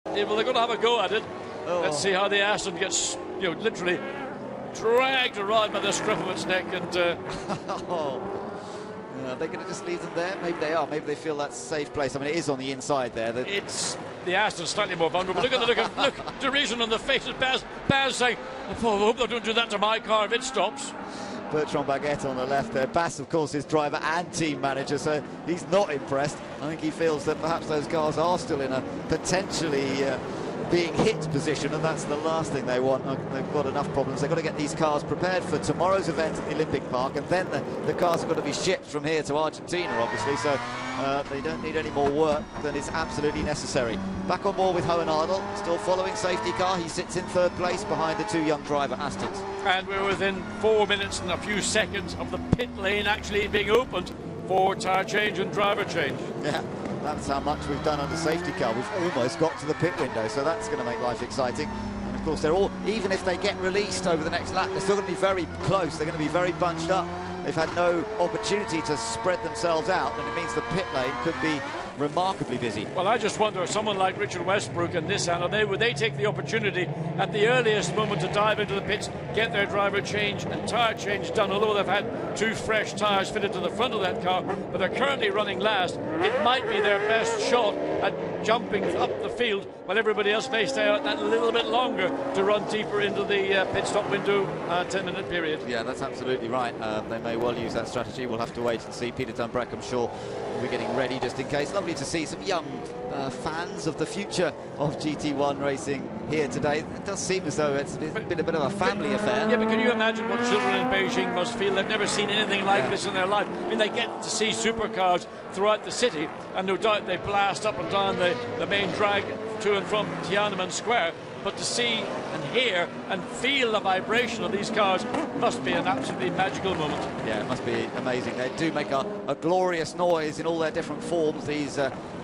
Yeah, well, they're going to have a go at it. Oh. Let's see how the Aston gets, literally dragged around by the scruff of its neck. And are they going to just leave them there? Maybe they are. Maybe they feel that's a safe place. I mean, it is on the inside there. It's the Aston slightly more vulnerable. Look at the look, derision on the face of Baz saying, "Oh, I hope they don't do that to my car if it stops." Bertrand Baguette on the left there. Bass, of course, is driver and team manager, so he's not impressed. I think he feels that perhaps those cars are still in a potentially being hit position, and that's the last thing they want. They've got enough problems. They've got to get these cars prepared for tomorrow's event at the Olympic Park, and then the cars are going to be shipped from here to Argentina, obviously, so they don't need any more work than is absolutely necessary. Back on board with Hohenadel, still following safety car. He sits in third place behind the two young driver Astons. And we're within 4 minutes and a few seconds of the pit lane actually being opened for tyre change and driver change. Yeah. That's how much we've done on the safety car. We've almost got to the pit window, so that's going to make life exciting. And of course, they're all, even if they get released over the next lap, they're still going to be very close. They're going to be very bunched up. They've had no opportunity to spread themselves out, and it means the pit lane could be remarkably busy. Well, I just wonder, someone like Richard Westbrook and Nissan, would they take the opportunity at the earliest moment to dive into the pits, get their driver change and tyre change done, although they've had two fresh tyres fitted to the front of that car, but they're currently running last. It might be their best shot at jumping up the field while everybody else may stay out that little bit longer to run deeper into the pit stop window 10-minute period. Yeah, that's absolutely right. They may well use that strategy. We'll have to wait and see. Peter Dunbrack, I'm sure, will be getting ready just in case. Lovely to see some young fans of the future of GT1 racing here today. It does seem as though it's been a bit of a family affair. Yeah, but can you imagine what children in Beijing must feel? They've never seen anything like this in their life. I mean, they get to see supercars throughout the city, and no doubt they blast up and down the main drag to and from Tiananmen Square. But to see and hear and feel the vibration of these cars must be an absolutely magical moment. Yeah, it must be amazing. They do make a glorious noise in all their different forms. These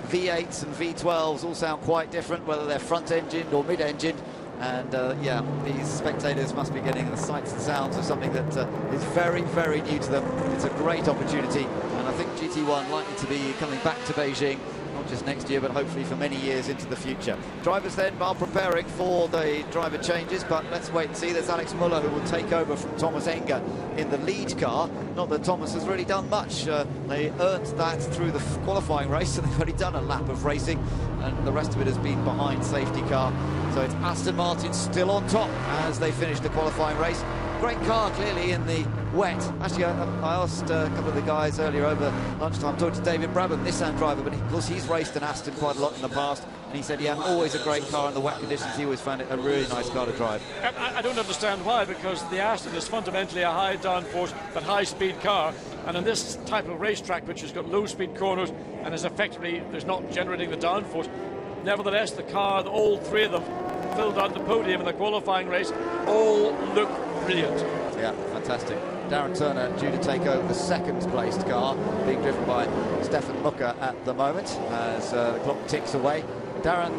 V8s and V12s all sound quite different, whether they're front-engined or mid-engined. And yeah, these spectators must be getting the sights and sounds of something that is very, very new to them. It's a great opportunity, and I think GT1 likely to be coming back to Beijing, not just next year, but hopefully for many years into the future. Drivers then are preparing for the driver changes, but let's wait and see. There's Alex Muller, who will take over from Thomas Enger in the lead car. Not that Thomas has really done much. They earned that through the qualifying race, and they've only done a lap of racing, and the rest of it has been behind safety car. So it's Aston Martin still on top as they finish the qualifying race. Great car, clearly, in the wet. Actually, I asked a couple of the guys earlier over lunchtime, talked to David Brabham, Nissan driver, but of course he's raced an Aston quite a lot in the past, and he said, yeah, always a great car in the wet conditions. He always found it a really nice car to drive. I don't understand why, because the Aston is fundamentally a high downforce but high-speed car, and in this type of racetrack, which has got low-speed corners and is effectively, there's not generating the downforce, nevertheless, the car, all three of them, filled out the podium in the qualifying race, all look brilliant. Yeah, fantastic. Darren Turner due to take over the second-placed car, being driven by Stefan Mucker at the moment as the clock ticks away. Darren,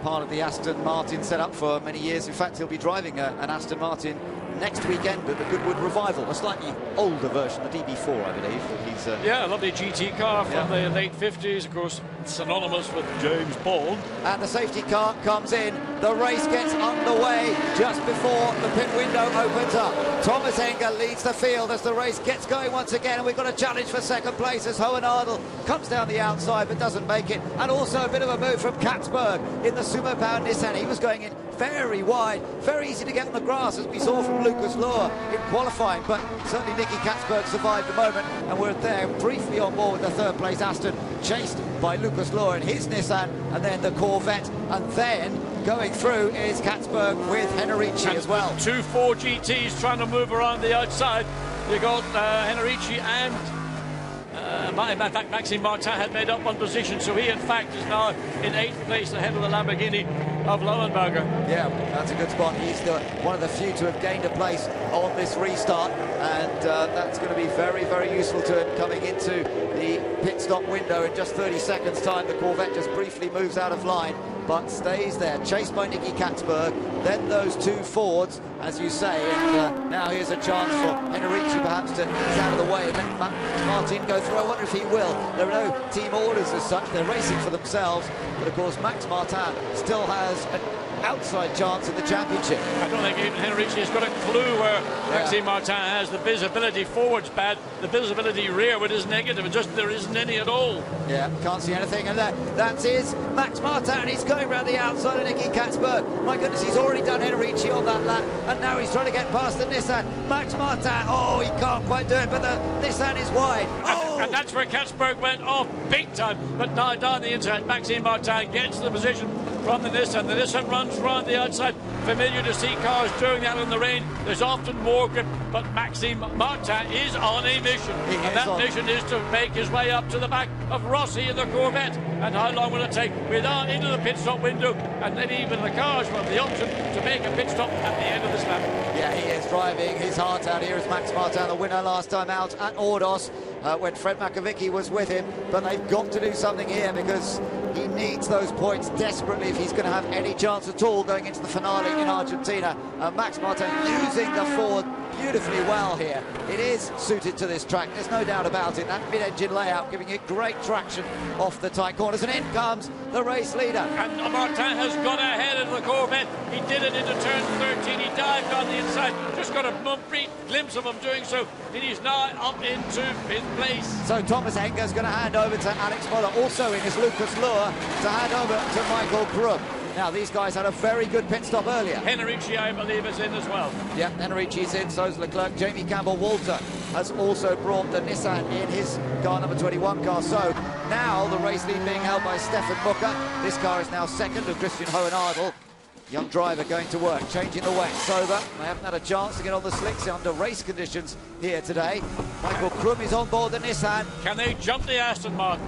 part of the Aston Martin setup for many years. In fact, he'll be driving an Aston Martin next weekend at the Goodwood Revival, a slightly older version, the DB4, I believe. He's, yeah, a lovely GT car from the late 50s, of course, synonymous with James Bond. And the safety car comes in. The race gets underway just before the pit window opens up. Thomas Enger leads the field as the race gets going once again, and we've got a challenge for second place as Hohenadel comes down the outside but doesn't make it. And also a bit of a move from Katzberg in the sumo-powered Nissan. He was going in very wide, very easy to get on the grass, as we saw from Lucas Lohr in qualifying, but certainly Nicky Katzberg survived the moment, and we're there briefly on board with the third place Aston, chased by Lucas Lohr in his Nissan, and then the Corvette, and then going through is Katzberg with Henrici as well. Two 4 GTs trying to move around the outside. You got Henrici and in fact, Maxime Martin had made up one position, so he in fact is now in 8th place ahead of the Lamborghini of Lauenberger. Yeah, that's a good spot. He's one of the few to have gained a place on this restart, and that's going to be very, very useful to him coming into the pit stop window in just 30 seconds time. The Corvette just briefly moves out of line but stays there, chased by Nicky Katzberg, then those two Fords, as you say, and now here's a chance for Henrici perhaps to get out of the way and let Martin go through. I wonder if he will. There are no team orders as such, they're racing for themselves, but of course Max Martin still has an outside chance in the championship. I don't think even Henrici has got a clue where Maxime Martin has. The visibility forward's bad, the visibility rearward is negative, just there isn't any at all. Yeah, can't see anything, and that is Max Martin. He's going around the outside of Nicky Katzberg. My goodness, he's already done Henrici on that lap, and now he's trying to get past the Nissan. Max Martin, oh, he can't quite do it, but the Nissan is wide. Oh! And that's where Katzberg went off big time, but now down the inside, Maxime Martin gets the position from the Nissan. The Nissan runs round the outside. Familiar to see cars doing that in the rain. There's often more grip, but Maxime Martin is on a mission. And that mission is to make his way up to the back of Rossi in the Corvette. And how long will it take? We're now into the pit stop window, and then even the cars will have the option to make a pit stop at the end of this lap. Yeah, he is driving his heart out. Here is Max Martin, the winner last time out at Ordos, when Fred Makovicky was with him. But they've got to do something here because he needs those points desperately if he's going to have any chance at all going into the finale in Argentina. Max Martin using the Ford beautifully well here. It is suited to this track, there's no doubt about it. That mid-engine layout giving it great traction off the tight corners, and in comes the race leader. And Martin has got ahead of the Corvette. He did it into turn 13. He dived on the inside, just got a brief glimpse of him doing so, and he's now up into fifth place. So Thomas Enger's going to hand over to Alex Muller. Also in is Lucas Luhr to hand over to Michael Krum. Now, these guys had a very good pit stop earlier. Henrici, I believe, is in as well. Yeah, Henrici's in, so's Leclerc. Jamie Campbell-Walter has also brought the Nissan in his car number 21 car. So now the race lead being held by Stefan Mucker. This car is now second to Christian Hohenadel. Young driver going to work, changing the wet. Sober, they haven't had a chance to get on the slicks under race conditions here today. Michael Krum is on board the Nissan. Can they jump the Aston Martin?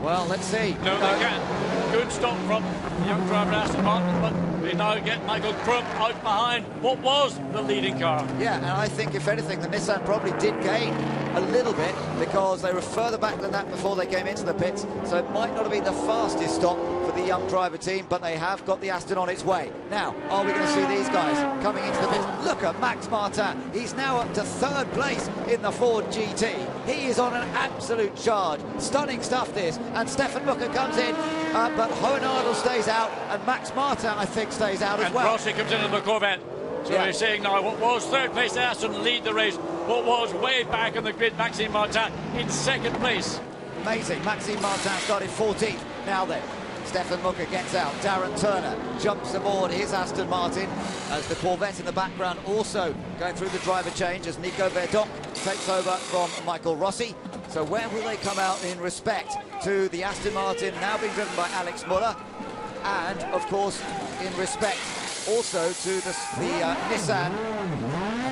Well, let's see. No, they can. Good stop from the young driver Aston Martin, but we now get Michael Krum out behind what was the leading car. Yeah, and I think, if anything, the Nissan probably did gain a little bit because they were further back than that before they came into the pits, so it might not have been the fastest stop for the young driver team, but they have got the Aston on its way. Now, are we going to see these guys coming into the pits? Look at Max Martin. He's now up to third place in the Ford GT. He is on an absolute charge. Stunning stuff, this. And Stefan Mucker comes in, but Hohenadel stays out, and Max Martin, I think, stays out as well. And Rossi comes into the Corvette. So we're saying now what was third place Aston lead the race, what was way back in the grid Maxime Martin in second place. Amazing. Maxime Martin started 14th. Now then, Stefan Mucker gets out. Darren Turner jumps aboard his Aston Martin as the Corvette in the background also going through the driver change as Nico Verdonk takes over from Michael Rossi. So where will they come out in respect to the Aston Martin now being driven by Alex Muller, and of course in respect also to the Nissan?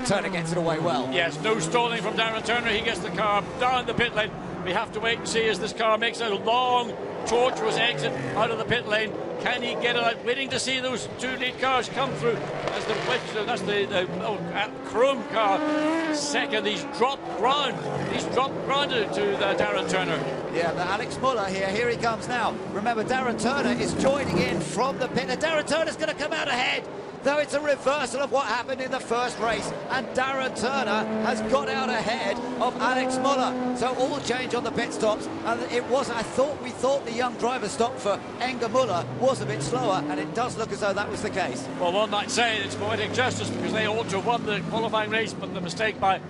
Turner gets it away well. Yes, no stalling from Darren Turner. He gets the car down the pit lane. We have to wait and see as this car makes a long, tortuous exit out of the pit lane. Can he get it out? Waiting to see those two lead cars come through. As that's the Krum car. Second, he's dropped ground. He's dropped ground to the Darren Turner. Yeah, the Alex Muller here he comes now. Remember, Darren Turner is joining in from the pit. Now, Darren Turner's going to come out ahead, though it's a reversal of what happened in the first race, and Darren Turner has got out ahead of Alex Muller. So all change on the pit stops, and it was, we thought the young driver stop for Enger Muller was a bit slower, and it does look as though that was the case. Well, one might say it's poetic justice because they ought to have won the qualifying race, but the mistake by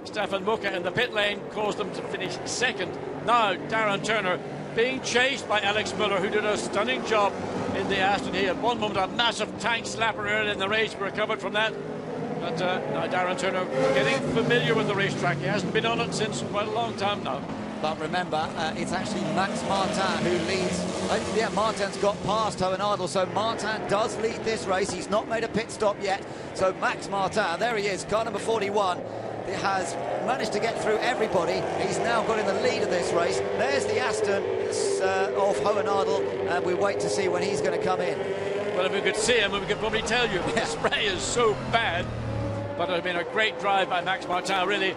Stefan Mucker in the pit lane caused them to finish second. Now Darren Turner being chased by Alex Muller, who did a stunning job in the Aston. He at one moment a massive tank slapper early in the race, recovered from that. But now Darren Turner getting familiar with the racetrack. He hasn't been on it since quite a long time now. But remember, it's actually Max Martin who leads. Yeah, Martin's got past Hohenadel, so Martin does lead this race. He's not made a pit stop yet. So Max Martin, there he is, car number 41. He has managed to get through everybody. He's now got in the lead of this race. There's the Aston of Hohenadel, and we wait to see when he's going to come in. Well, if we could see him, we could probably tell you. The spray is so bad. But it has been a great drive by Max Martin, really.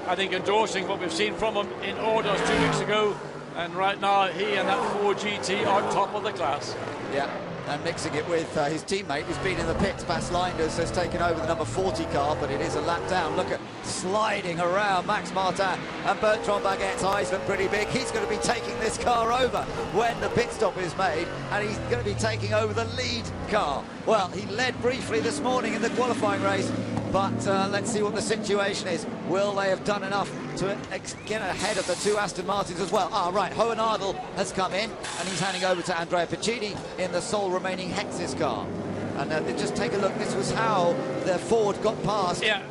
I think endorsing what we've seen from him in Ordos 2 weeks ago. And right now, he and that Ford GT are top of the class. Yeah, and mixing it with his teammate who's been in the pits. Bas Leinders has taken over the number 40 car, but it is a lap down. Look at sliding around Max Martin, and Bertrand Baguette's eyes look pretty big. He's going to be taking this car over when the pit stop is made, and he's going to be taking over the lead car. Well, he led briefly this morning in the qualifying race, but let's see what the situation is. Will they have done enough to get ahead of the two Aston Martins as well? Ah, right, Hohen Ardel has come in, and he's handing over to Andrea Piccini in the sole remaining Hexis car. And just take a look, this was how the Ford got past. Yeah,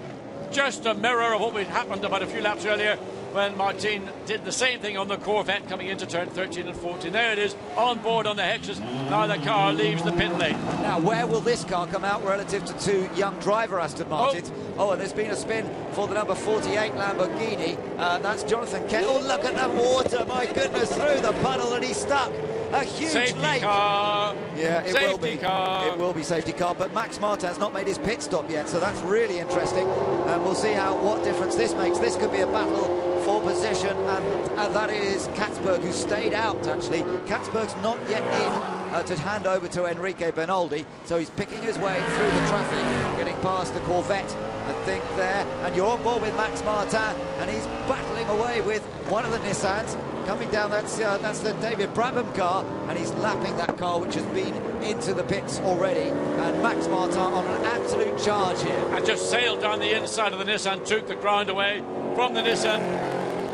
just a mirror of what had happened about a few laps earlier when Martin did the same thing on the Corvette coming into turn 13 and 14. There it is, on board on the Hexis. Now the car leaves the pit lane. Now, where will this car come out relative to two young driver Aston Martins? Oh, and there's been a spin for the number 48 Lamborghini. That's Jonathan Kent. Oh, look at that water, my goodness, through the puddle, and he's stuck. A huge safety lake. Car. Yeah, it safety will be. Car. It will be safety car, but Max Martin's not made his pit stop yet, so that's really interesting. And we'll see what difference this makes. This could be a battle for position, and that is Katzberg, who stayed out, actually. Katzberg's not yet in to hand over to Enrique Bernoldi, so he's picking his way through the traffic, getting past the Corvette, I think, there. And you're on board with Max Martin, and he's battling away with one of the Nissans. Coming down, that's the David Brabham car, and he's lapping that car, which has been into the pits already. And Max Martin on an absolute charge here. And just sailed down the inside of the Nissan, took the ground away from the Nissan.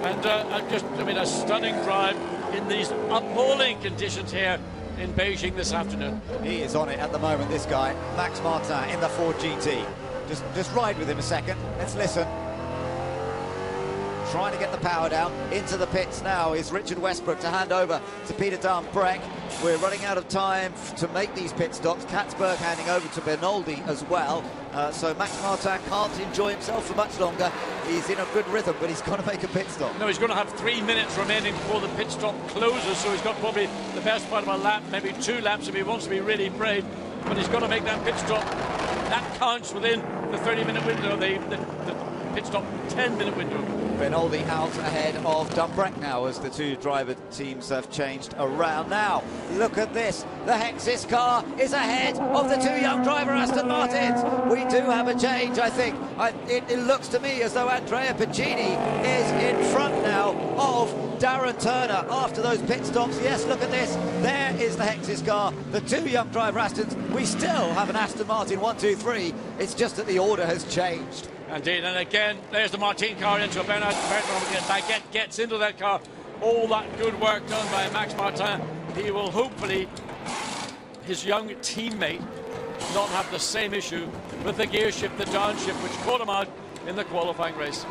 And a stunning drive in these appalling conditions here in Beijing this afternoon. He is on it at the moment, this guy, Max Martin in the Ford GT. Just ride with him a second. Let's listen. Trying to get the power down. Into the pits now is Richard Westbrook to hand over to Peter Dambrecht. We're running out of time to make these pit stops. Katzberg handing over to Bernoldi as well. So Max Martin can't enjoy himself for much longer. He's in a good rhythm, but he's got to make a pit stop. No, he's going to have 3 minutes remaining before the pit stop closes, so he's got probably the best part of a lap, maybe 2 laps if he wants to be really brave. But he's got to make that pit stop. That counts within the 30-minute window, the pit stop 10-minute window. Bernoldi out ahead of Dambrecht now as the two driver teams have changed around. Now, look at this. The Hexis car is ahead of the two young driver Aston Martins. We do have a change, I think. It looks to me as though Andrea Piccini is in front now of Darren Turner after those pit stops. Yes, look at this. There is the Hexis car. The two young driver Astons. We still have an Aston Martin 1, 2, 3. It's just that the order has changed. Indeed, and again, there's the Martin car into a Bernard. Baguette gets into that car. All that good work done by Max Martin. He will hopefully, his young teammate, not have the same issue with the gear shift, the downshift, which caught him out in the qualifying race.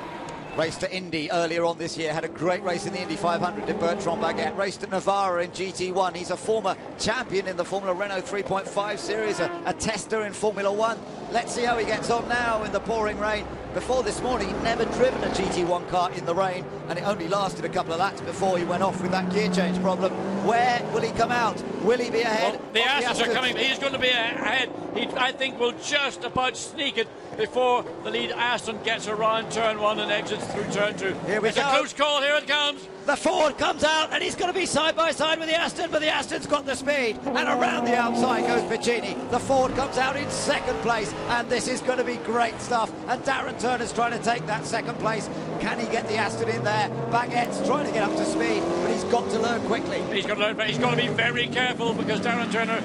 Raced to Indy earlier on this year, had a great race in the Indy 500 in Bertrand Baguette. Raced at Navarra in GT1. He's a former champion in the Formula Renault 3.5 series, a tester in Formula 1. Let's see how he gets on now in the pouring rain. Before this morning, he'd never driven a GT1 car in the rain, and it only lasted a couple of laps before he went off with that gear change problem. Where will he come out? Will he be ahead? Well, the Astons are coming. He's going to be ahead. He, I think, will just about sneak it before the lead Aston gets around turn 1 and exits through turn 2. Here we go. It's a close call. Here it comes. The Ford comes out, and he's going to be side by side with the Aston, but the Aston's got the speed, and around the outside goes Piccini. The Ford comes out in second place, and this is going to be great stuff. And Darren Turner's trying to take that second place. Can he get the Aston in there? Baguette's trying to get up to speed, but he's got to learn quickly. He's got to learn, but he's got to be very careful because Darren Turner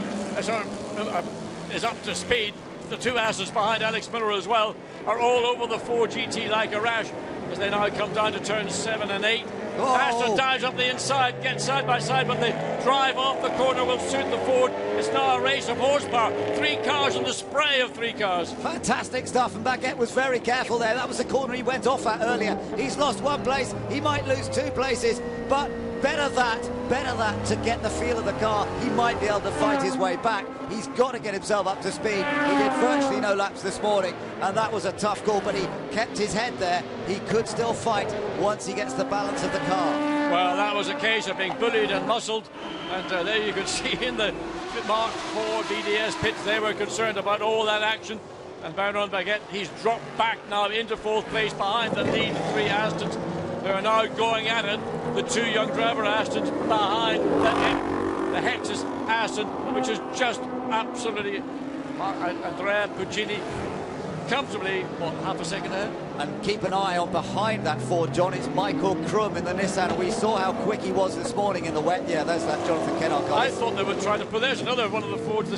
is up to speed. The two Astons behind Alex Miller as well are all over the Ford GT like a rash as they now come down to turns 7 and 8. Oh. Aston dives up the inside, gets side by side, but the drive off the corner will suit the Ford. It's now a race of horsepower. 3 cars in the spray of 3 cars. Fantastic stuff, and Baguette was very careful there. That was the corner he went off at earlier. He's lost 1 place. He might lose 2 places, but better that to get the feel of the car. He might be able to fight his way back. He's got to get himself up to speed. He did virtually no laps this morning, and that was a tough call, but he kept his head there. He could still fight once he gets the balance of the car. Well, that was a case of being bullied and muscled, and there you can see in the Mark IV BDS pits, they were concerned about all that action. And Bertrand Baguette, he's dropped back now into 4th place behind the lead 3 Astons. They are now going at it. The 2 young driver Astons behind the Hector's Aston, which is just absolutely Andrea Puccini comfortably, what, half a second ahead? And keep an eye on behind that Ford, John. It's Michael Krum in the Nissan. We saw how quick he was this morning in the wet. Yeah, there's that Jonathan Kennard guy. I thought they were trying to put, there's another one of the Fords.